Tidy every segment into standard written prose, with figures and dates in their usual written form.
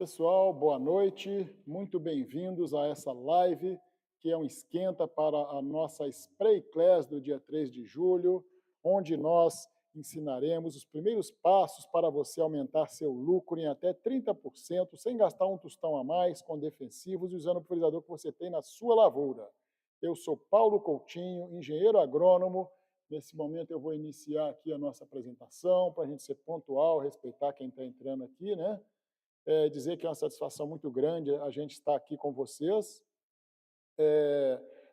Pessoal, boa noite, muito bem-vindos a essa live, que é um esquenta para a nossa Spray Class do dia 3 de julho, onde nós ensinaremos os primeiros passos para você aumentar seu lucro em até 30%, sem gastar um tostão a mais, com defensivos e usando o pulverizador que você tem na sua lavoura. Eu sou Paulo Coutinho, engenheiro agrônomo. Nesse momento eu vou iniciar aqui a nossa apresentação, para a gente ser pontual, respeitar quem está entrando aqui, né? Dizer que é uma satisfação muito grande a gente estar aqui com vocês.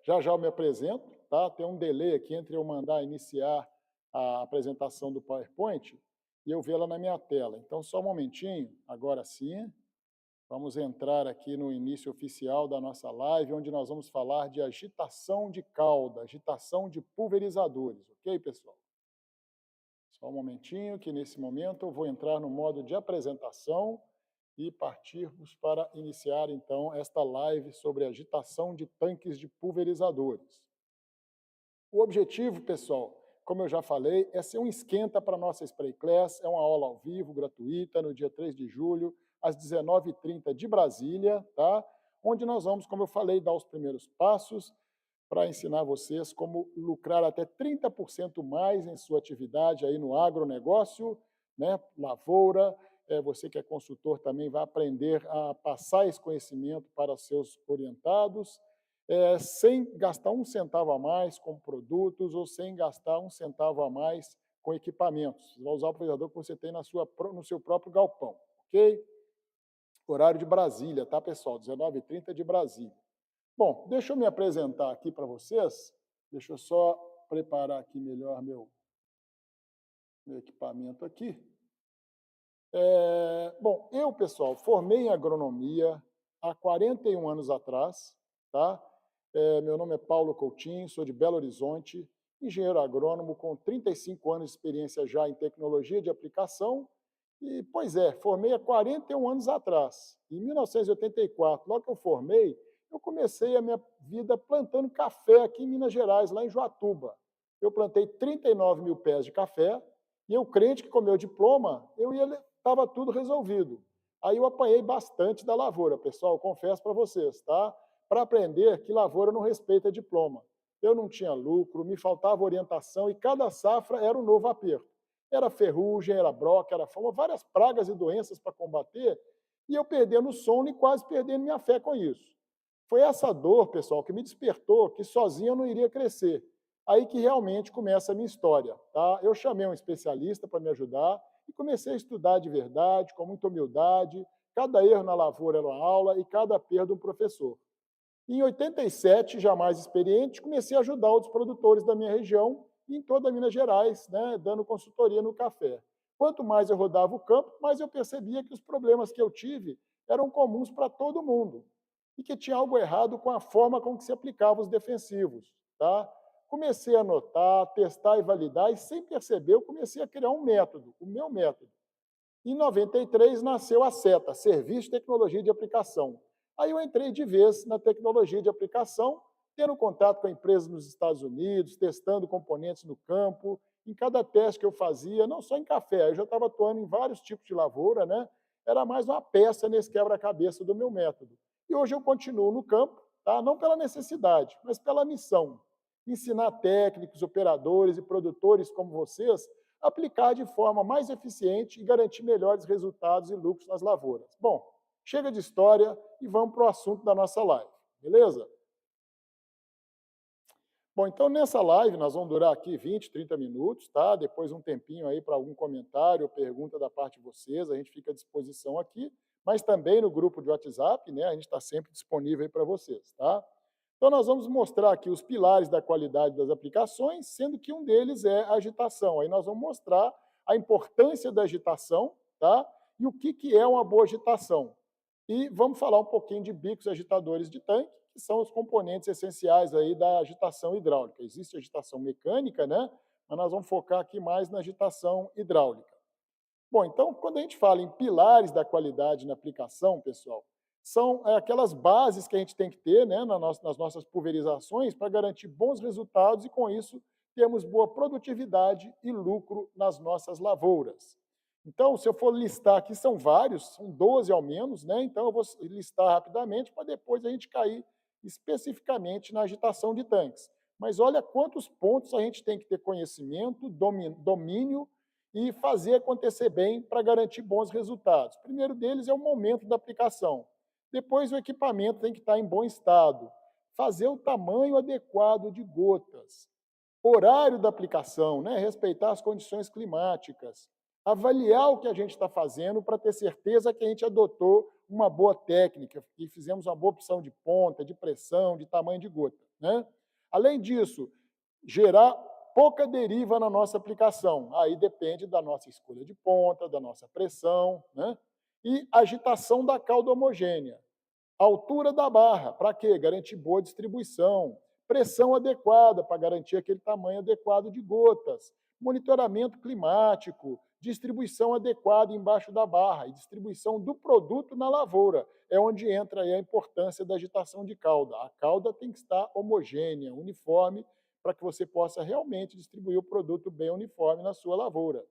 Já já eu me apresento, tá? Tem um delay aqui entre eu mandar iniciar a apresentação do PowerPoint e eu vê-la na minha tela. Então, só um momentinho, agora sim, vamos entrar aqui no início oficial da nossa live, onde nós vamos falar de agitação de cauda, agitação de pulverizadores, ok, pessoal? Só um momentinho, que nesse momento eu vou entrar no modo de apresentação e partirmos para iniciar, então, esta live sobre agitação de tanques de pulverizadores. O objetivo, pessoal, como eu já falei, é ser um esquenta para a nossa Spray Class, é uma aula ao vivo, gratuita, no dia 3 de julho, às 19h30 de Brasília, tá? Onde nós vamos, como eu falei, dar os primeiros passos para ensinar vocês como lucrar até 30% mais em sua atividade aí no agronegócio, né? Lavoura. Você que é consultor também vai aprender a passar esse conhecimento para seus orientados, sem gastar um centavo a mais com produtos ou sem gastar um centavo a mais com equipamentos. Você vai usar o pulverizador que você tem no seu próprio galpão, ok? Horário de Brasília, tá, pessoal? 19h30 de Brasília. Bom, deixa eu me apresentar aqui para vocês. Deixa eu só preparar aqui melhor meu equipamento aqui. Bom, eu, pessoal, formei em agronomia há 41 anos atrás, tá? Meu nome é Paulo Coutinho, sou de Belo Horizonte, engenheiro agrônomo com 35 anos de experiência já em tecnologia de aplicação. E, pois é, formei há 41 anos atrás. Em 1984, logo que eu formei, eu comecei a minha vida plantando café aqui em Minas Gerais, lá em Joatuba. Eu plantei 39 mil pés de café e eu, crente que com meu diploma, estava tudo resolvido. Aí eu apanhei bastante da lavoura, pessoal, confesso para vocês, tá? Para aprender que lavoura não respeita diploma. Eu não tinha lucro, me faltava orientação e cada safra era um novo aperto. Era ferrugem, era broca, era fama, várias pragas e doenças para combater, e eu perdendo o sono e quase perdendo minha fé com isso. Foi essa dor, pessoal, que me despertou que sozinho eu não iria crescer. Aí que realmente começa a minha história, tá? Eu chamei um especialista para me ajudar e comecei a estudar de verdade, com muita humildade. Cada erro na lavoura era uma aula e cada perda um professor. Em 87, já mais experiente, comecei a ajudar outros produtores da minha região e em toda Minas Gerais, né, dando consultoria no café. Quanto mais eu rodava o campo, mais eu percebia que os problemas que eu tive eram comuns para todo mundo e que tinha algo errado com a forma com que se aplicavam os defensivos. Tá? Comecei a anotar, testar e validar, e sem perceber, eu comecei a criar um método, o meu método. Em 93 nasceu a SETA, Serviço de Tecnologia de Aplicação. Aí eu entrei de vez na tecnologia de aplicação, tendo contato com empresas nos Estados Unidos, testando componentes no campo. Em cada teste que eu fazia, não só em café, eu já estava atuando em vários tipos de lavoura, né? Era mais uma peça nesse quebra-cabeça do meu método. E hoje eu continuo no campo, tá? Não pela necessidade, mas pela missão. Ensinar técnicos, operadores e produtores como vocês aplicar de forma mais eficiente e garantir melhores resultados e lucros nas lavouras. Bom, chega de história e vamos para o assunto da nossa live, beleza? Bom, então nessa live nós vamos durar aqui 20, 30 minutos, tá? Depois um tempinho aí para algum comentário ou pergunta da parte de vocês, a gente fica à disposição aqui, mas também no grupo de WhatsApp, né? A gente está sempre disponível aí para vocês, tá? Então nós vamos mostrar aqui os pilares da qualidade das aplicações, sendo que um deles é a agitação. Aí nós vamos mostrar a importância da agitação, tá? E o que é uma boa agitação. E vamos falar um pouquinho de bicos agitadores de tanque, que são os componentes essenciais aí da agitação hidráulica. Existe agitação mecânica, né? Mas nós vamos focar aqui mais na agitação hidráulica. Bom, então, quando a gente fala em pilares da qualidade na aplicação, pessoal, são aquelas bases que a gente tem que ter, né, nas nossas pulverizações para garantir bons resultados e, com isso, termos boa produtividade e lucro nas nossas lavouras. Então, se eu for listar aqui, são vários, são 12 ao menos, né? Então, eu vou listar rapidamente para depois a gente cair especificamente na agitação de tanques. Mas olha quantos pontos a gente tem que ter conhecimento, domínio e fazer acontecer bem para garantir bons resultados. O primeiro deles é o momento da aplicação. Depois, o equipamento tem que estar em bom estado. Fazer o tamanho adequado de gotas. Horário da aplicação, né? Respeitar as condições climáticas. Avaliar o que a gente está fazendo para ter certeza que a gente adotou uma boa técnica, que fizemos uma boa opção de ponta, de pressão, de tamanho de gota. Né? Além disso, gerar pouca deriva na nossa aplicação. Aí depende da nossa escolha de ponta, da nossa pressão. Né? E agitação da cauda homogênea. Altura da barra, para quê? Garantir boa distribuição. Pressão adequada, para garantir aquele tamanho adequado de gotas. Monitoramento climático, distribuição adequada embaixo da barra e distribuição do produto na lavoura. É onde entra aí a importância da agitação de cauda. A cauda tem que estar homogênea, uniforme, para que você possa realmente distribuir o produto bem uniforme na sua lavoura.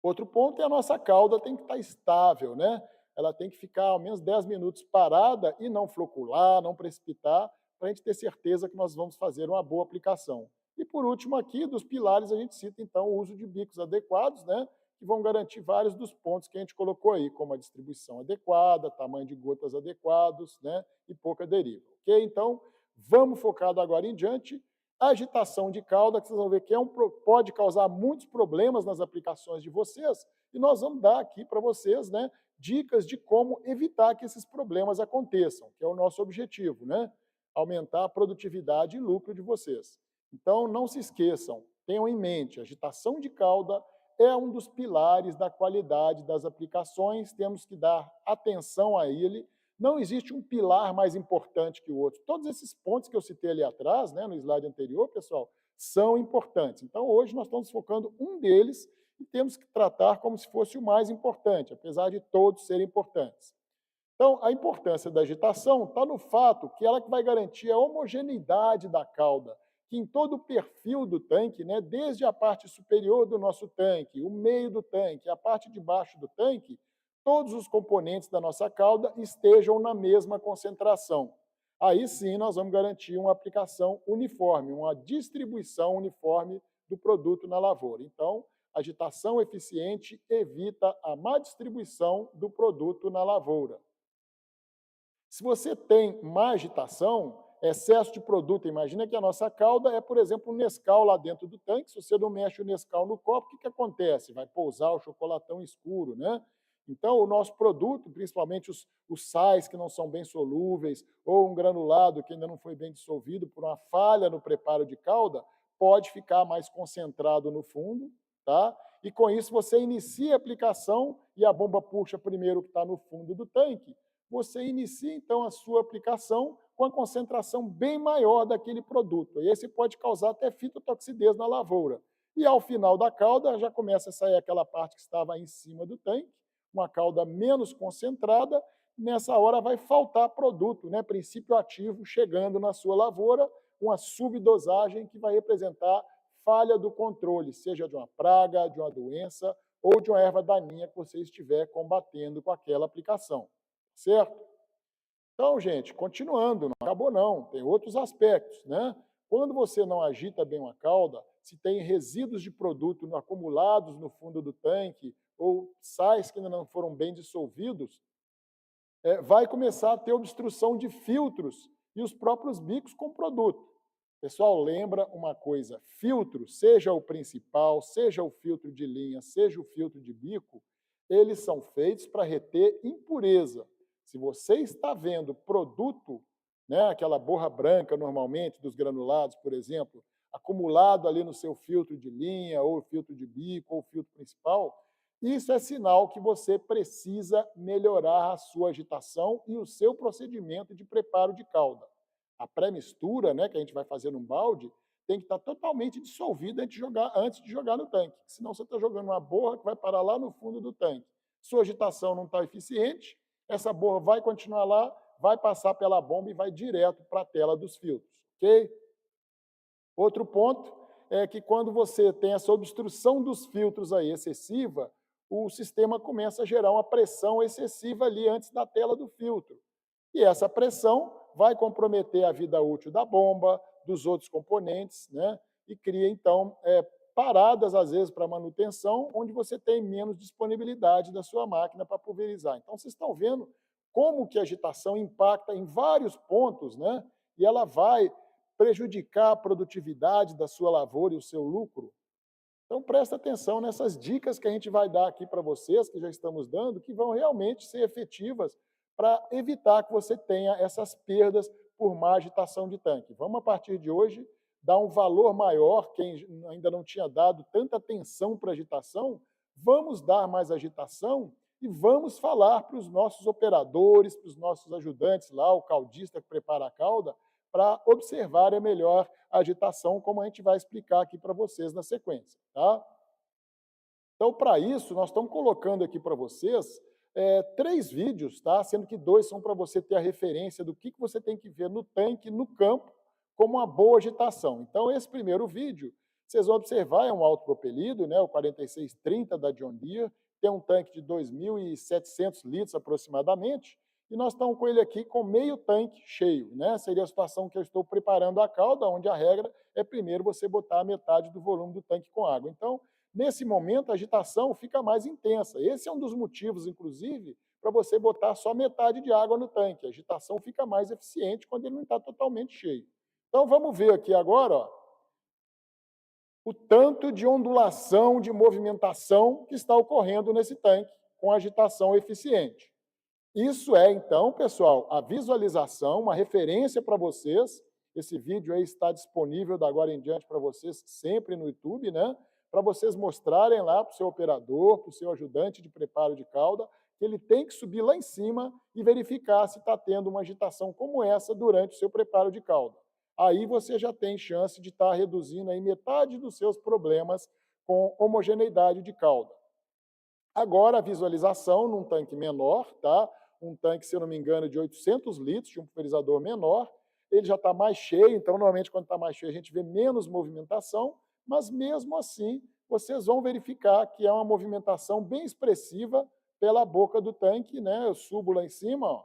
Outro ponto é a nossa cauda tem que estar estável, né? Ela tem que ficar ao menos 10 minutos parada e não flocular, não precipitar, para a gente ter certeza que nós vamos fazer uma boa aplicação. E por último aqui, dos pilares, a gente cita então o uso de bicos adequados, né? Que vão garantir vários dos pontos que a gente colocou aí, como a distribuição adequada, tamanho de gotas adequados, né? E pouca deriva, ok? Então, vamos focado agora em diante. A agitação de cauda, que vocês vão ver que pode causar muitos problemas nas aplicações de vocês, e nós vamos dar aqui para vocês, né, dicas de como evitar que esses problemas aconteçam, que é o nosso objetivo, né? Aumentar a produtividade e lucro de vocês. Então, não se esqueçam, tenham em mente, a agitação de cauda é um dos pilares da qualidade das aplicações, temos que dar atenção a ele. Não existe um pilar mais importante que o outro. Todos esses pontos que eu citei ali atrás, né, no slide anterior, pessoal, são importantes. Então, hoje nós estamos focando um deles e temos que tratar como se fosse o mais importante, apesar de todos serem importantes. Então, a importância da agitação está no fato que ela que vai garantir a homogeneidade da cauda, que em todo o perfil do tanque, né, desde a parte superior do nosso tanque, o meio do tanque, a parte de baixo do tanque, todos os componentes da nossa cauda estejam na mesma concentração. Aí sim nós vamos garantir uma aplicação uniforme, uma distribuição uniforme do produto na lavoura. Então, agitação eficiente evita a má distribuição do produto na lavoura. Se você tem má agitação, excesso de produto, imagina que a nossa cauda é, por exemplo, um Nescau lá dentro do tanque, se você não mexe o Nescau no copo, o que acontece? Vai pousar o chocolatão escuro, né? Então, o nosso produto, principalmente os sais que não são bem solúveis, ou um granulado que ainda não foi bem dissolvido por uma falha no preparo de calda, pode ficar mais concentrado no fundo, tá? E com isso você inicia a aplicação e a bomba puxa primeiro o que está no fundo do tanque, você inicia então a sua aplicação com a concentração bem maior daquele produto. E esse pode causar até fitotoxidez na lavoura. E ao final da cauda já começa a sair aquela parte que estava em cima do tanque, uma cauda menos concentrada, nessa hora vai faltar produto, né? Princípio ativo chegando na sua lavoura, uma subdosagem que vai representar falha do controle, seja de uma praga, de uma doença ou de uma erva daninha que você estiver combatendo com aquela aplicação. Certo? Então, gente, continuando, não acabou não, tem outros aspectos, né? Quando você não agita bem uma cauda, se tem resíduos de produto acumulados no fundo do tanque ou sais que ainda não foram bem dissolvidos, vai começar a ter obstrução de filtros e os próprios bicos com produto. Pessoal, lembra uma coisa, filtro, seja o principal, seja o filtro de linha, seja o filtro de bico, eles são feitos para reter impureza. Se você está vendo produto, né, aquela borra branca normalmente dos granulados, por exemplo, acumulado ali no seu filtro de linha, ou filtro de bico, ou filtro principal, isso é sinal que você precisa melhorar a sua agitação e o seu procedimento de preparo de calda. A pré-mistura, né, que a gente vai fazer num balde, tem que estar totalmente dissolvida antes de jogar no tanque. Senão você está jogando uma borra que vai parar lá no fundo do tanque. Sua agitação não está eficiente, essa borra vai continuar lá, vai passar pela bomba e vai direto para a tela dos filtros. Ok? Outro ponto é que quando você tem essa obstrução dos filtros aí excessiva, o sistema começa a gerar uma pressão excessiva ali antes da tela do filtro. E essa pressão vai comprometer a vida útil da bomba, dos outros componentes, né? E cria, então, paradas, às vezes, para manutenção, onde você tem menos disponibilidade da sua máquina para pulverizar. Então, vocês estão vendo como que a agitação impacta em vários pontos, né? E ela vai prejudicar a produtividade da sua lavoura e o seu lucro. Então, presta atenção nessas dicas que a gente vai dar aqui para vocês, que já estamos dando, que vão realmente ser efetivas para evitar que você tenha essas perdas por má agitação de tanque. Vamos, a partir de hoje, dar um valor maior, quem ainda não tinha dado tanta atenção para a agitação, vamos dar mais agitação e vamos falar para os nossos operadores, para os nossos ajudantes lá, o caldista que prepara a calda, para observarem melhor a agitação, como a gente vai explicar aqui para vocês na sequência. Tá? Então, para isso, nós estamos colocando aqui para vocês 3 vídeos, tá? Sendo que 2 são para você ter a referência do que você tem que ver no tanque, no campo, como uma boa agitação. Então, esse primeiro vídeo, vocês vão observar, é um autopropelido, né? O 4630 da John Deere, tem um tanque de 2.700 litros aproximadamente, e nós estamos com ele aqui com meio tanque cheio, né? Seria a situação que eu estou preparando a calda, onde a regra é primeiro você botar a metade do volume do tanque com água. Então, nesse momento, a agitação fica mais intensa. Esse é um dos motivos, inclusive, para você botar só metade de água no tanque. A agitação fica mais eficiente quando ele não está totalmente cheio. Então, vamos ver aqui agora, ó, o tanto de ondulação, de movimentação que está ocorrendo nesse tanque com agitação eficiente. Isso é, então, pessoal, a visualização, uma referência para vocês. Esse vídeo aí está disponível da agora em diante para vocês, sempre no YouTube, né? Para vocês mostrarem lá para o seu operador, para o seu ajudante de preparo de calda, que ele tem que subir lá em cima e verificar se está tendo uma agitação como essa durante o seu preparo de calda. Aí você já tem chance de estar reduzindo aí metade dos seus problemas com homogeneidade de calda. Agora, a visualização num tanque menor, tá? Um tanque, se eu não me engano, de 800 litros, de um pulverizador menor, ele já está mais cheio, então, normalmente, quando está mais cheio, a gente vê menos movimentação, mas, mesmo assim, vocês vão verificar que é uma movimentação bem expressiva pela boca do tanque, né? Eu subo lá em cima, ó.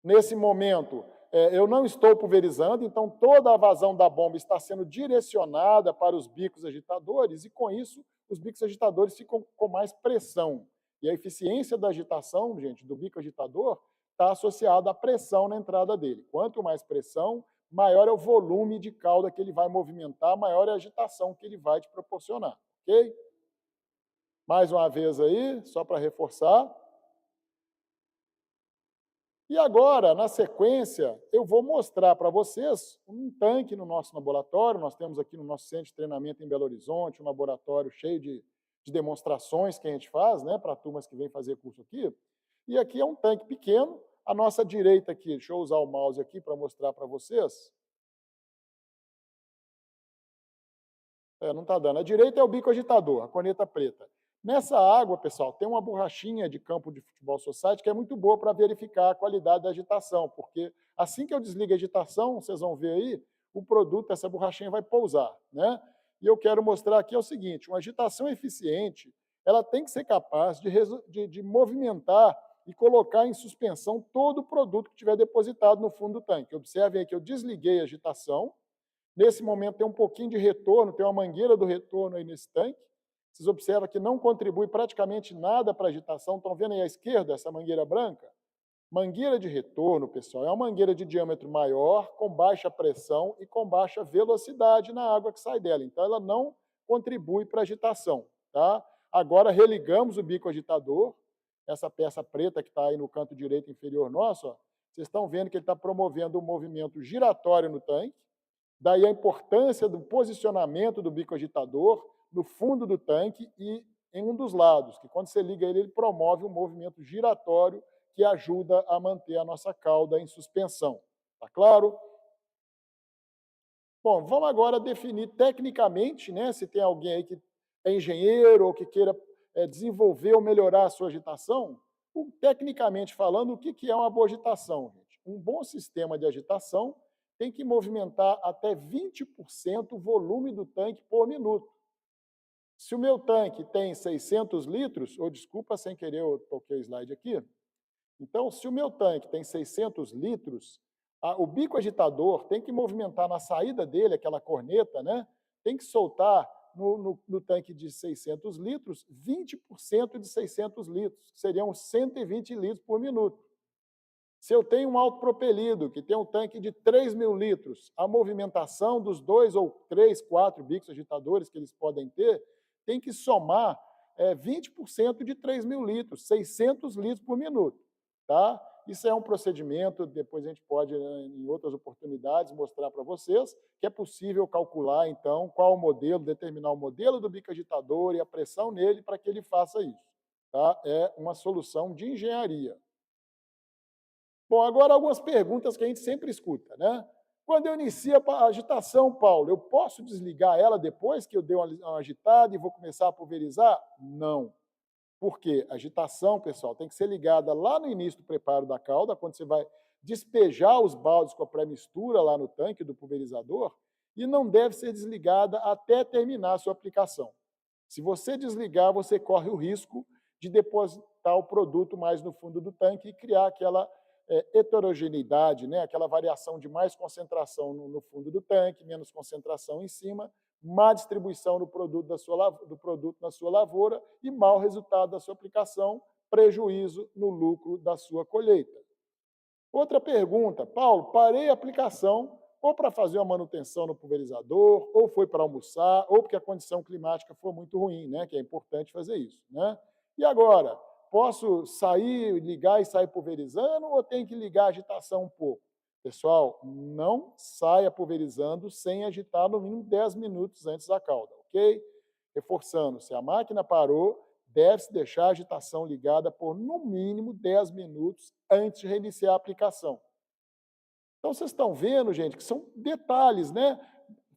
Nesse momento, eu não estou pulverizando, então toda a vazão da bomba está sendo direcionada para os bicos agitadores e, com isso, os bicos agitadores ficam com mais pressão. E a eficiência da agitação, gente, do bico agitador, está associada à pressão na entrada dele. Quanto mais pressão, maior é o volume de calda que ele vai movimentar, maior é a agitação que ele vai te proporcionar, ok? Mais uma vez aí, só para reforçar. E agora, na sequência, eu vou mostrar para vocês um tanque no nosso laboratório. Nós temos aqui no nosso centro de treinamento em Belo Horizonte, um laboratório cheio de demonstrações que a gente faz, né, para turmas que vêm fazer curso aqui. E aqui é um tanque pequeno. À nossa direita aqui, deixa eu usar o mouse aqui para mostrar para vocês. Não está dando. À direita é o bico agitador, a corneta preta. Nessa água, pessoal, tem uma borrachinha de campo de futebol society que é muito boa para verificar a qualidade da agitação, porque assim que eu desligo a agitação, vocês vão ver aí, o produto, essa borrachinha vai pousar, né? E eu quero mostrar aqui o seguinte, uma agitação eficiente, ela tem que ser capaz de movimentar e colocar em suspensão todo o produto que tiver depositado no fundo do tanque. Observem aí que eu desliguei a agitação, nesse momento tem um pouquinho de retorno, tem uma mangueira do retorno aí nesse tanque. Vocês observam que não contribui praticamente nada para a agitação. Estão vendo aí à esquerda essa mangueira branca? Mangueira de retorno, pessoal, é uma mangueira de diâmetro maior, com baixa pressão e com baixa velocidade na água que sai dela. Então, ela não contribui para a agitação. Tá? Agora, religamos o bico agitador, essa peça preta que está aí no canto direito inferior nosso. Ó, vocês estão vendo que ele está promovendo um movimento giratório no tanque. Daí a importância do posicionamento do bico agitador no fundo do tanque e em um dos lados, que quando você liga ele, ele promove um movimento giratório que ajuda a manter a nossa cauda em suspensão. Tá claro? Bom, vamos agora definir tecnicamente, né, se tem alguém aí que é engenheiro ou que queira desenvolver ou melhorar a sua agitação, tecnicamente falando, o que é uma boa agitação, gente? Um bom sistema de agitação tem que movimentar até 20% o volume do tanque por minuto. Se o meu tanque tem 600 litros, ou desculpa, sem querer eu toquei o slide aqui. Então, se o meu tanque tem 600 litros, o bico agitador tem que movimentar na saída dele, aquela corneta, né? Tem que soltar no tanque de 600 litros, 20% de 600 litros, que seriam 120 litros por minuto. Se eu tenho um autopropelido, que tem um tanque de 3.000 litros, a movimentação dos 2 ou 3, 4 bicos agitadores que eles podem ter, tem que somar 20% de 3.000 litros, 600 litros por minuto. Tá? Isso é um procedimento, depois a gente pode, em outras oportunidades, mostrar para vocês, que é possível calcular, então, qual o modelo, determinar o modelo do bico agitador e a pressão nele para que ele faça isso. Tá? É uma solução de engenharia. Bom, agora algumas perguntas que a gente sempre escuta, né? Quando eu inicio a agitação, Paulo, eu posso desligar ela depois que eu dei uma agitada e vou começar a pulverizar? Não. Por quê? A agitação, pessoal, tem que ser ligada lá no início do preparo da calda, quando você vai despejar os baldes com a pré-mistura lá no tanque do pulverizador, e não deve ser desligada até terminar a sua aplicação. Se você desligar, você corre o risco de depositar o produto mais no fundo do tanque e criar aquela heterogeneidade, né? Aquela variação de mais concentração no fundo do tanque, menos concentração em cima, má distribuição do produto na sua lavoura e mau resultado da sua aplicação, prejuízo no lucro da sua colheita. Outra pergunta, Paulo, parei a aplicação ou para fazer uma manutenção no pulverizador, ou foi para almoçar, ou porque a condição climática foi muito ruim, né? Que é importante fazer isso, né? E agora, posso sair, ligar e sair pulverizando, ou tem que ligar a agitação um pouco? Pessoal, não saia pulverizando sem agitar no mínimo 10 minutos antes da calda, ok? Reforçando, se a máquina parou, deve-se deixar a agitação ligada por no mínimo 10 minutos antes de reiniciar a aplicação. Então, vocês estão vendo, gente, que são detalhes, né?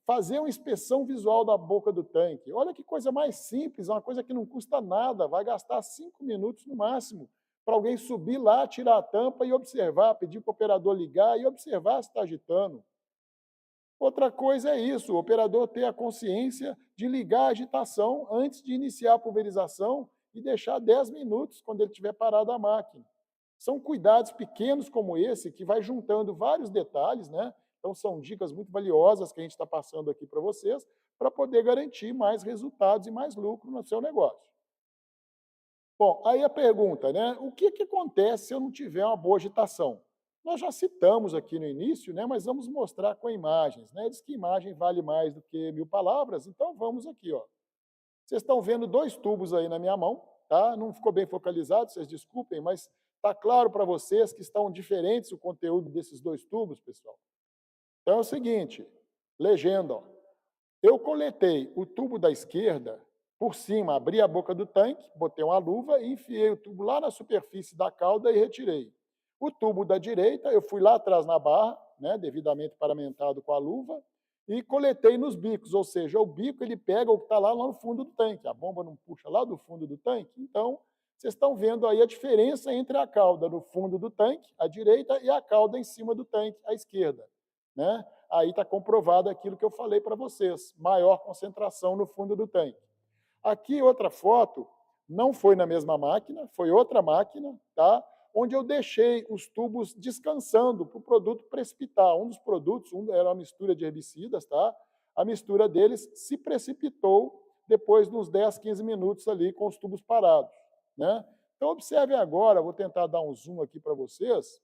Fazer uma inspeção visual da boca do tanque. Olha que coisa mais simples, uma coisa que não custa nada, vai gastar 5 minutos no máximo para alguém subir lá, tirar a tampa e observar, pedir para o operador ligar e observar se está agitando. Outra coisa é isso, o operador ter a consciência de ligar a agitação antes de iniciar a pulverização e deixar 10 minutos quando ele tiver parado a máquina. São cuidados pequenos como esse que vai juntando vários detalhes, né? Então são dicas muito valiosas que a gente está passando aqui para vocês para poder garantir mais resultados e mais lucro no seu negócio. Bom, aí a pergunta, né? O que acontece se eu não tiver uma boa agitação? Nós já citamos aqui no início, né? Mas vamos mostrar com imagens, né? Diz que imagem vale mais do que 1000 palavras, então vamos aqui, ó. Vocês estão vendo 2 tubos aí na minha mão, tá? Não ficou bem focalizado, vocês desculpem, mas está claro para vocês que estão diferentes o conteúdo desses 2 tubos, pessoal? Então é o seguinte, legenda, ó. Eu coletei o tubo da esquerda por cima, abri a boca do tanque, botei uma luva e enfiei o tubo lá na superfície da cauda e retirei. O tubo da direita, eu fui lá atrás na barra, né, devidamente paramentado com a luva, e coletei nos bicos, ou seja, o bico ele pega o que está lá no fundo do tanque, a bomba não puxa lá do fundo do tanque, então vocês estão vendo aí a diferença entre a cauda no fundo do tanque, à direita, e a cauda em cima do tanque, à esquerda. Né? Aí está comprovado aquilo que eu falei para vocês, maior concentração no fundo do tanque. Aqui outra foto, não foi na mesma máquina, foi outra máquina, tá? Onde eu deixei os tubos descansando para o produto precipitar. Um dos produtos, era uma mistura de herbicidas, tá? A mistura deles se precipitou depois de uns 10, 15 minutos ali com os tubos parados, né? Então observem agora, vou tentar dar um zoom aqui para vocês.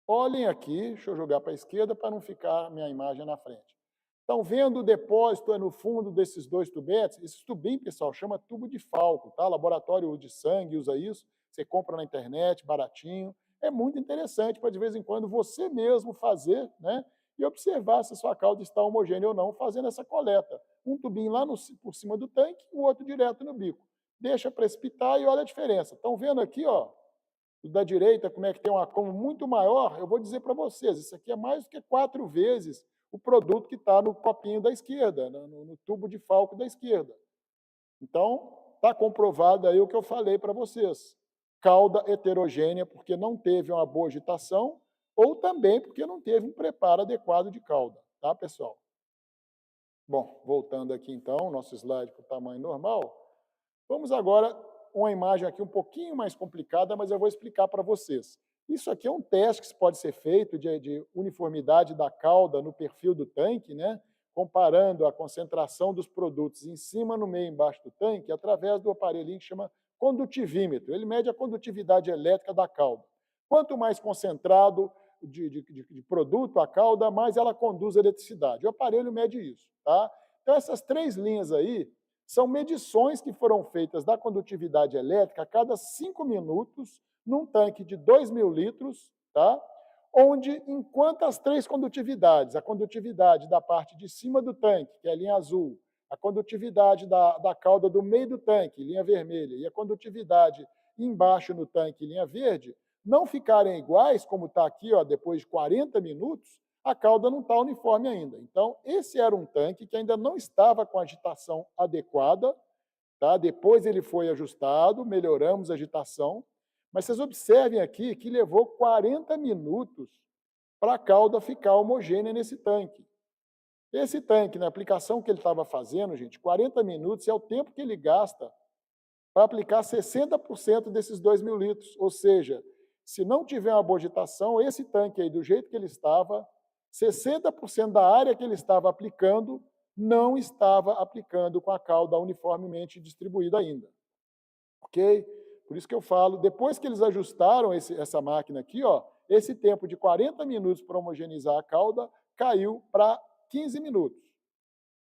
Olhem aqui, deixa eu jogar para a esquerda para não ficar minha imagem na frente. Estão vendo o depósito no fundo desses 2 tubetes? Esse tubinho, pessoal, chama tubo de Falco, tá? Laboratório de sangue usa isso, você compra na internet, baratinho. É muito interessante para, de vez em quando, você mesmo fazer, né? E observar se a sua calda está homogênea ou não, fazendo essa coleta. Um tubinho lá por cima do tanque, o outro direto no bico. Deixa precipitar e olha a diferença. Estão vendo aqui, ó? O da direita, como é que tem uma como muito maior, eu vou dizer para vocês, isso aqui é mais do que 4 vezes o produto que está no copinho da esquerda, no tubo de Falco da esquerda. Então, está comprovado aí o que eu falei para vocês. Cauda heterogênea porque não teve uma boa agitação ou também porque não teve um preparo adequado de cauda, tá, pessoal? Bom, voltando aqui então, nosso slide para o tamanho normal, vamos agora uma imagem aqui um pouquinho mais complicada, mas eu vou explicar para vocês. Isso aqui é um teste que pode ser feito de uniformidade da cauda no perfil do tanque, né? Comparando a concentração dos produtos em cima, no meio e embaixo do tanque, através do aparelhinho que chama condutivímetro. Ele mede a condutividade elétrica da cauda. Quanto mais concentrado de produto a cauda, mais ela conduz eletricidade. O aparelho mede isso. Tá? Então, essas três linhas aí são medições que foram feitas da condutividade elétrica a cada 5 minutos num tanque de 2.000 litros, tá? Onde, enquanto as três condutividades, a condutividade da parte de cima do tanque, que é a linha azul, a condutividade da cauda do meio do tanque, linha vermelha, e a condutividade embaixo no tanque, linha verde, não ficarem iguais, como está aqui, ó, depois de 40 minutos, a cauda não está uniforme ainda. Então, esse era um tanque que ainda não estava com a agitação adequada, tá? Depois ele foi ajustado, melhoramos a agitação, mas vocês observem aqui que levou 40 minutos para a cauda ficar homogênea nesse tanque. Esse tanque, na aplicação que ele estava fazendo, gente, 40 minutos é o tempo que ele gasta para aplicar 60% desses 2.000 litros, ou seja, se não tiver uma boa agitação, esse tanque aí, do jeito que ele estava, 60% da área que ele estava aplicando, não estava aplicando com a cauda uniformemente distribuída ainda. Ok? Por isso que eu falo, depois que eles ajustaram essa máquina aqui, ó, esse tempo de 40 minutos para homogeneizar a cauda caiu para 15 minutos.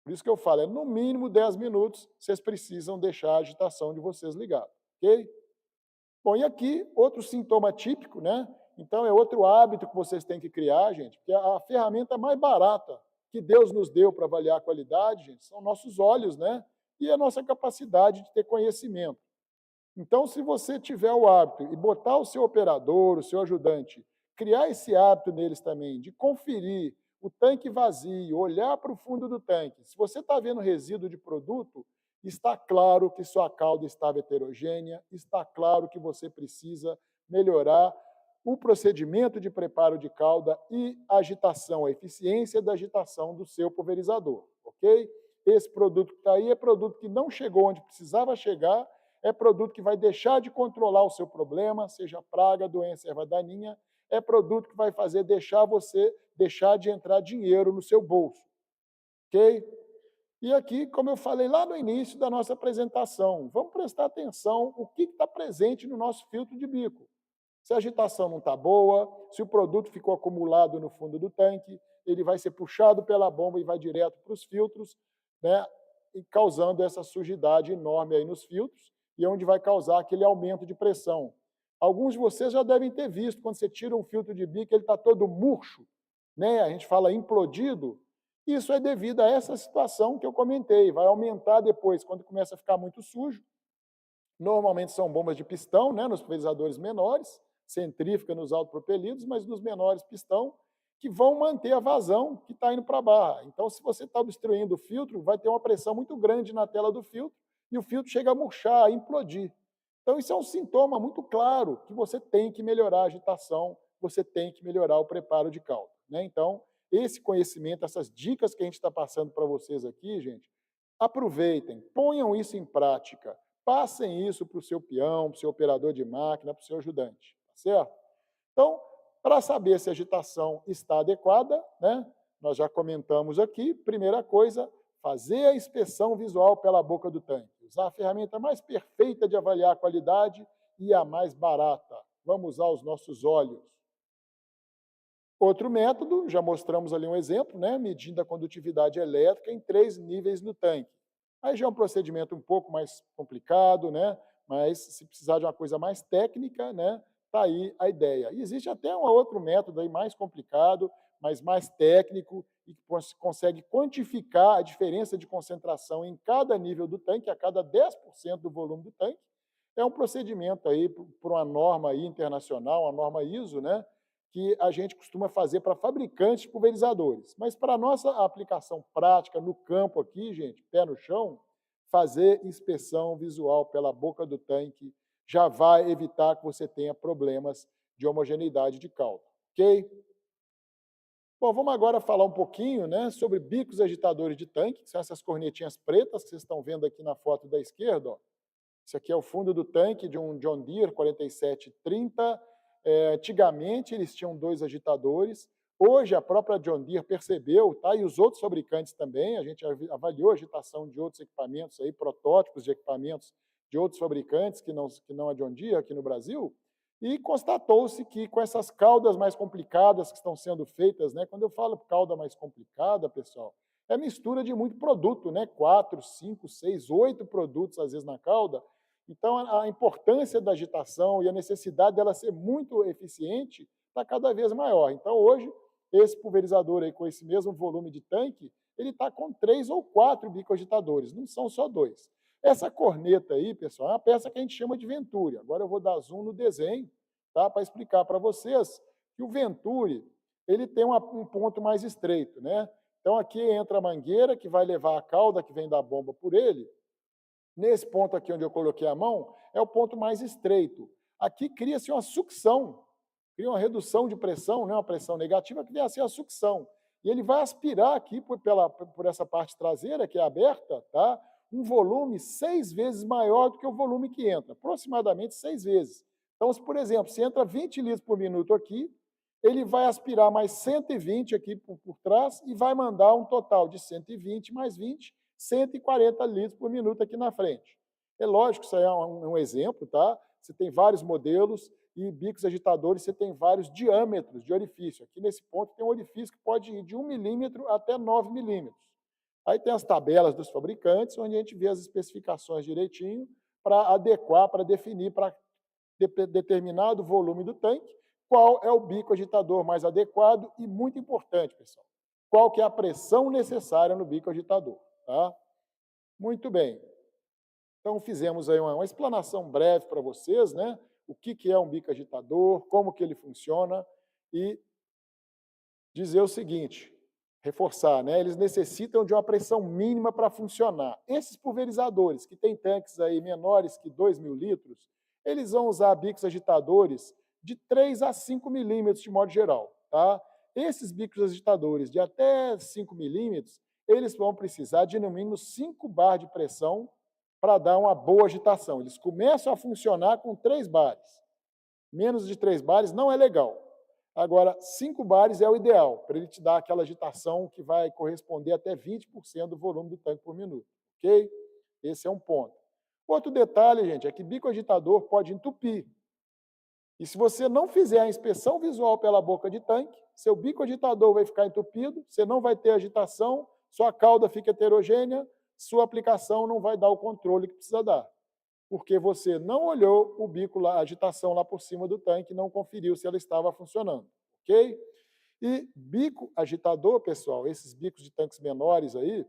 Por isso que eu falo, é no mínimo 10 minutos, vocês precisam deixar a agitação de vocês ligada, ok? Bom, e aqui, outro sintoma típico, né? Então, é outro hábito que vocês têm que criar, gente, porque a ferramenta mais barata que Deus nos deu para avaliar a qualidade, gente, são nossos olhos, né? E a nossa capacidade de ter conhecimento. Então, se você tiver o hábito e botar o seu operador, o seu ajudante, criar esse hábito neles também, de conferir o tanque vazio, olhar para o fundo do tanque. Se você está vendo resíduo de produto, está claro que sua cauda estava heterogênea, está claro que você precisa melhorar o procedimento de preparo de cauda e agitação, a eficiência da agitação do seu pulverizador, ok? Esse produto que está aí é produto que não chegou onde precisava chegar, é produto que vai deixar de controlar o seu problema, seja praga, doença, erva daninha, é produto que vai fazer deixar de entrar dinheiro no seu bolso, ok? E aqui, como eu falei lá no início da nossa apresentação, vamos prestar atenção o que está presente no nosso filtro de bico. Se a agitação não está boa, se o produto ficou acumulado no fundo do tanque, ele vai ser puxado pela bomba e vai direto para os filtros, né, e causando essa sujidade enorme aí nos filtros, e onde vai causar aquele aumento de pressão. Alguns de vocês já devem ter visto, quando você tira um filtro de bico, ele está todo murcho, né? A gente fala implodido. Isso é devido a essa situação que eu comentei, vai aumentar depois, quando começa a ficar muito sujo. Normalmente são bombas de pistão, né, nos pulverizadores menores, centrífuga nos autopropelidos, mas nos menores pistão, que vão manter a vazão que está indo para a barra. Então, se você está obstruindo o filtro, vai ter uma pressão muito grande na tela do filtro e o filtro chega a murchar, a implodir. Então, isso é um sintoma muito claro que você tem que melhorar a agitação, você tem que melhorar o preparo de caldo, né? Então, esse conhecimento, essas dicas que a gente está passando para vocês aqui, gente, aproveitem, ponham isso em prática, passem isso para o seu peão, para o seu operador de máquina, para o seu ajudante, tá certo? Então, para saber se a agitação está adequada, né, nós já comentamos aqui, primeira coisa, fazer a inspeção visual pela boca do tanque. Usar a ferramenta mais perfeita de avaliar a qualidade e a mais barata. Vamos usar os nossos olhos. Outro método, já mostramos ali um exemplo, né, medindo a condutividade elétrica em 3 níveis no tanque. Aí já é um procedimento um pouco mais complicado, né, mas se precisar de uma coisa mais técnica, né, tá aí a ideia. E existe até um outro método aí mais complicado, mas mais técnico, e que consegue quantificar a diferença de concentração em cada nível do tanque, a cada 10% do volume do tanque. É um procedimento aí por uma norma aí internacional, a norma ISO, né, que a gente costuma fazer para fabricantes de pulverizadores. Mas para a nossa aplicação prática no campo aqui, gente, pé no chão, fazer inspeção visual pela boca do tanque já vai evitar que você tenha problemas de homogeneidade de caldo, ok? Bom, vamos agora falar um pouquinho, né, sobre bicos agitadores de tanque, que são essas cornetinhas pretas que vocês estão vendo aqui na foto da esquerda, ó. Isso aqui é o fundo do tanque de um John Deere 4730. Antigamente eles tinham 2 agitadores, hoje a própria John Deere percebeu, tá, e os outros fabricantes também, a gente avaliou a agitação de outros equipamentos aí, protótipos de equipamentos de outros fabricantes que não a John Deere aqui no Brasil, e constatou-se que com essas caudas mais complicadas que estão sendo feitas, né, quando eu falo cauda mais complicada, pessoal, é mistura de muito produto, né, 4, 5, 6, 8 produtos às vezes na cauda. Então a importância da agitação e a necessidade dela ser muito eficiente está cada vez maior. Então hoje, esse pulverizador aí com esse mesmo volume de tanque, ele está com 3 ou 4 bicoagitadores, não são só 2. Essa corneta aí, pessoal, é uma peça que a gente chama de Venturi. Agora eu vou dar zoom no desenho, tá, para explicar para vocês que o Venturi, ele tem um ponto mais estreito, né? Então aqui entra a mangueira que vai levar a cauda que vem da bomba por ele. Nesse ponto aqui onde eu coloquei a mão, é o ponto mais estreito. Aqui cria-se uma sucção, cria uma redução de pressão, né, uma pressão negativa, que cria-se a sucção. E ele vai aspirar aqui por essa parte traseira, que é aberta, tá, um volume 6 vezes maior do que o volume que entra, aproximadamente 6 vezes. Então, se, por exemplo, se entra 20 litros por minuto aqui, ele vai aspirar mais 120 aqui por trás e vai mandar um total de 120 mais 20, 140 litros por minuto aqui na frente. É lógico, isso aí é um exemplo, tá? Você tem vários modelos e bicos agitadores, você tem vários diâmetros de orifício. Aqui nesse ponto tem um orifício que pode ir de 1 milímetro até 9 milímetros. Aí tem as tabelas dos fabricantes, onde a gente vê as especificações direitinho para adequar, para definir para determinado volume do tanque, qual é o bico agitador mais adequado e, muito importante, pessoal, qual que é a pressão necessária no bico agitador, tá? Muito bem. Então, fizemos aí uma explanação breve para vocês, né? O que é um bico agitador, como que ele funciona e dizer o seguinte, reforçar, né? Eles necessitam de uma pressão mínima para funcionar. Esses pulverizadores, que têm tanques aí menores que 2.000 litros, eles vão usar bicos agitadores de 3 a 5 milímetros de modo geral, tá? Esses bicos agitadores de até 5 milímetros, eles vão precisar de no mínimo 5 bar de pressão para dar uma boa agitação. Eles começam a funcionar com 3 bares. Menos de 3 bares não é legal. Agora, 5 bares é o ideal, para ele te dar aquela agitação que vai corresponder até 20% do volume do tanque por minuto, ok? Esse é um ponto. Outro detalhe, gente, é que bico agitador pode entupir. E se você não fizer a inspeção visual pela boca de tanque, seu bico agitador vai ficar entupido, você não vai ter agitação, sua cauda fica heterogênea, sua aplicação não vai dar o controle que precisa dar, porque você não olhou o bico, a agitação lá por cima do tanque, não conferiu se ela estava funcionando, ok? E bico agitador, pessoal, esses bicos de tanques menores aí,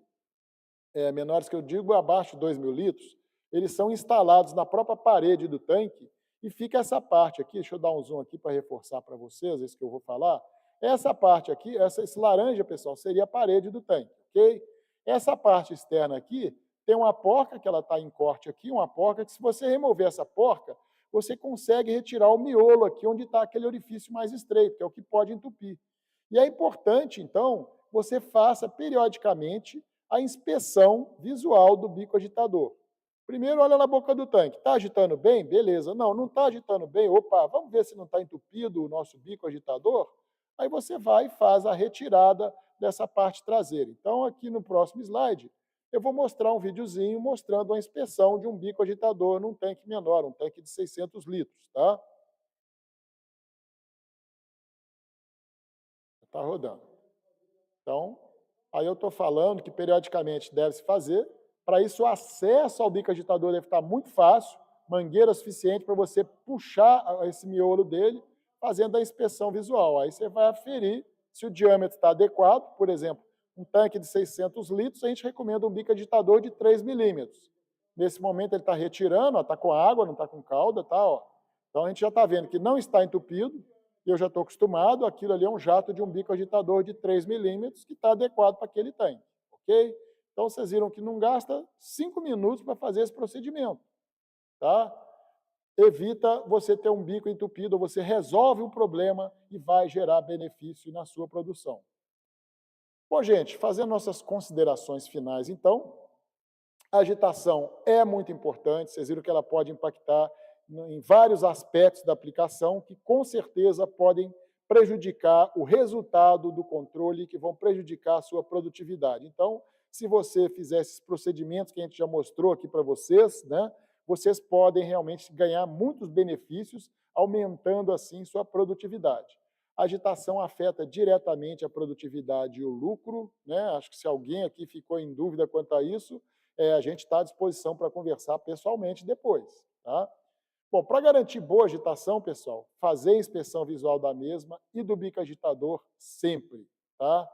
menores que eu digo abaixo de 2.000 litros, eles são instalados na própria parede do tanque e fica essa parte aqui, deixa eu dar um zoom aqui para reforçar para vocês, isso que eu vou falar. Essa parte aqui, esse laranja, pessoal, seria a parede do tanque, ok? Essa parte externa aqui tem uma porca, que ela está em corte aqui, uma porca que se você remover essa porca, você consegue retirar o miolo aqui, onde está aquele orifício mais estreito, que é o que pode entupir. E é importante, então, você faça periodicamente a inspeção visual do bico agitador. Primeiro, olha na boca do tanque. Está agitando bem? Beleza. Não, não está agitando bem. Opa, vamos ver se não está entupido o nosso bico agitador? Aí você vai e faz a retirada dessa parte traseira. Então, aqui no próximo slide, eu vou mostrar um videozinho mostrando a inspeção de um bico agitador num tanque menor, um tanque de 600 litros, tá? Está rodando. Então, aí eu estou falando que periodicamente deve-se fazer. Para isso, o acesso ao bico agitador deve estar muito fácil, mangueira suficiente para você puxar esse miolo dele, fazendo a inspeção visual. Aí você vai aferir se o diâmetro está adequado. Por exemplo, um tanque de 600 litros, a gente recomenda um bico agitador de 3 milímetros. Nesse momento ele está retirando, está com água, não está com calda, tá, ó. Então a gente já está vendo que não está entupido, e eu já estou acostumado, aquilo ali é um jato de um bico agitador de 3 milímetros que está adequado para aquele tanque, ok? Então, vocês viram que não gasta 5 minutos para fazer esse procedimento, tá? Evita você ter um bico entupido, você resolve um problema e vai gerar benefício na sua produção. Bom, gente, fazendo nossas considerações finais, então, a agitação é muito importante, vocês viram que ela pode impactar em vários aspectos da aplicação que, com certeza, podem prejudicar o resultado do controle, que vão prejudicar a sua produtividade. Então, se você fizer esses procedimentos que a gente já mostrou aqui para vocês, né, vocês podem realmente ganhar muitos benefícios, aumentando assim sua produtividade. A agitação afeta diretamente a produtividade e o lucro, né? Acho que se alguém aqui ficou em dúvida quanto a isso, a gente está à disposição para conversar pessoalmente depois, tá? Bom, para garantir boa agitação, pessoal, fazer a inspeção visual da mesma e do bico agitador sempre, tá?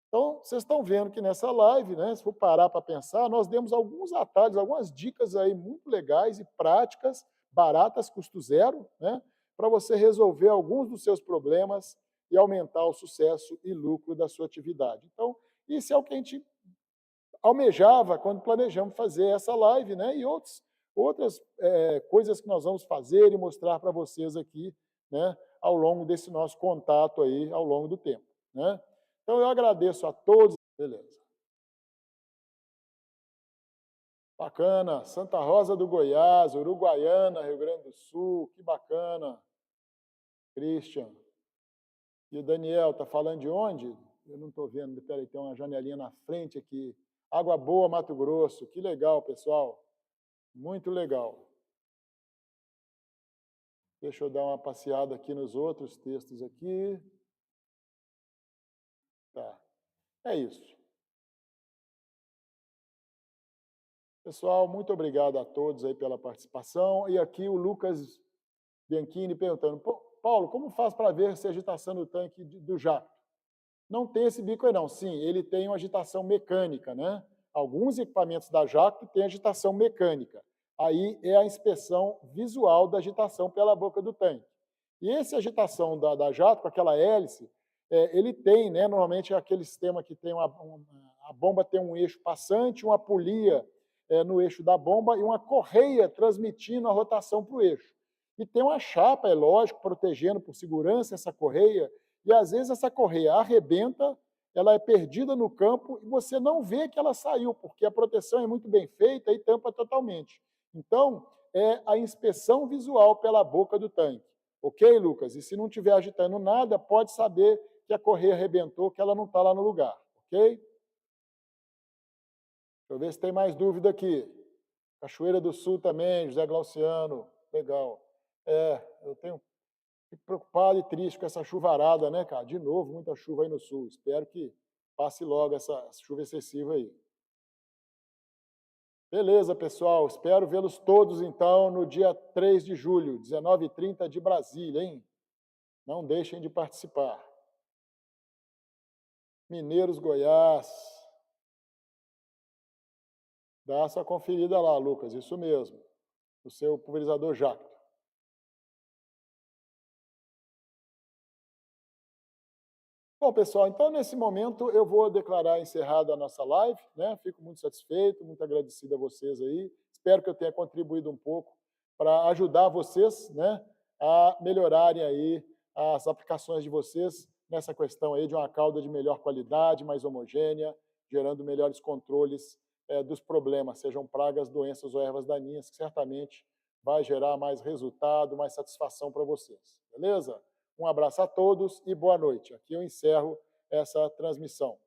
Então, vocês estão vendo que nessa live, né, se for parar para pensar, nós demos alguns atalhos, algumas dicas aí muito legais e práticas, baratas, custo zero, né, para você resolver alguns dos seus problemas e aumentar o sucesso e lucro da sua atividade. Então, isso é o que a gente almejava quando planejamos fazer essa live, né, e outras coisas que nós vamos fazer e mostrar para vocês aqui, né, ao longo desse nosso contato aí, ao longo do tempo, né. Então, eu agradeço a todos. Beleza. Bacana. Santa Rosa do Goiás, Uruguaiana, Rio Grande do Sul, que bacana. Christian. E o Daniel, está falando de onde? Eu não estou vendo, peraí, tem uma janelinha na frente aqui. Água Boa, Mato Grosso. Que legal, pessoal. Muito legal. Deixa eu dar uma passeada aqui nos outros textos aqui. Tá. É isso. Pessoal, muito obrigado a todos aí pela participação. E aqui o Lucas Bianchini perguntando, Paulo, como faz para ver se a agitação do tanque do jato? Não tem esse bico aí não. Sim, ele tem uma agitação mecânica, né? Alguns equipamentos da Jacto têm agitação mecânica. Aí é a inspeção visual da agitação pela boca do tanque. E essa agitação da jato, com aquela hélice, ele tem, né, normalmente é aquele sistema que tem a bomba tem um eixo passante, uma polia no eixo da bomba e uma correia transmitindo a rotação para o eixo. E tem uma chapa, é lógico, protegendo por segurança essa correia, e às vezes essa correia arrebenta, ela é perdida no campo e você não vê que ela saiu, porque a proteção é muito bem feita e tampa totalmente. Então, é a inspeção visual pela boca do tanque. Ok, Lucas? E se não estiver agitando nada, pode saber que a correia arrebentou, que ela não está lá no lugar. Ok? Deixa eu ver se tem mais dúvida aqui. Cachoeira do Sul também, José Glauciano. Legal. Eu tenho fico preocupado e triste com essa chuvarada, né, cara? De novo, muita chuva aí no sul. Espero que passe logo essa chuva excessiva aí. Beleza, pessoal. Espero vê-los todos, então, no dia 3 de julho, 19h30 de Brasília, hein? Não deixem de participar. Mineiros, Goiás. Dá essa conferida lá, Lucas. Isso mesmo. O seu pulverizador Jacto. Bom, pessoal, então nesse momento eu vou declarar encerrada a nossa live, né? Fico muito satisfeito, muito agradecido a vocês aí. Espero que eu tenha contribuído um pouco para ajudar vocês, né, a melhorarem aí as aplicações de vocês nessa questão aí de uma cauda de melhor qualidade, mais homogênea, gerando melhores controles dos problemas, sejam pragas, doenças ou ervas daninhas, que certamente vai gerar mais resultado, mais satisfação para vocês. Beleza? Um abraço a todos e boa noite. Aqui eu encerro essa transmissão.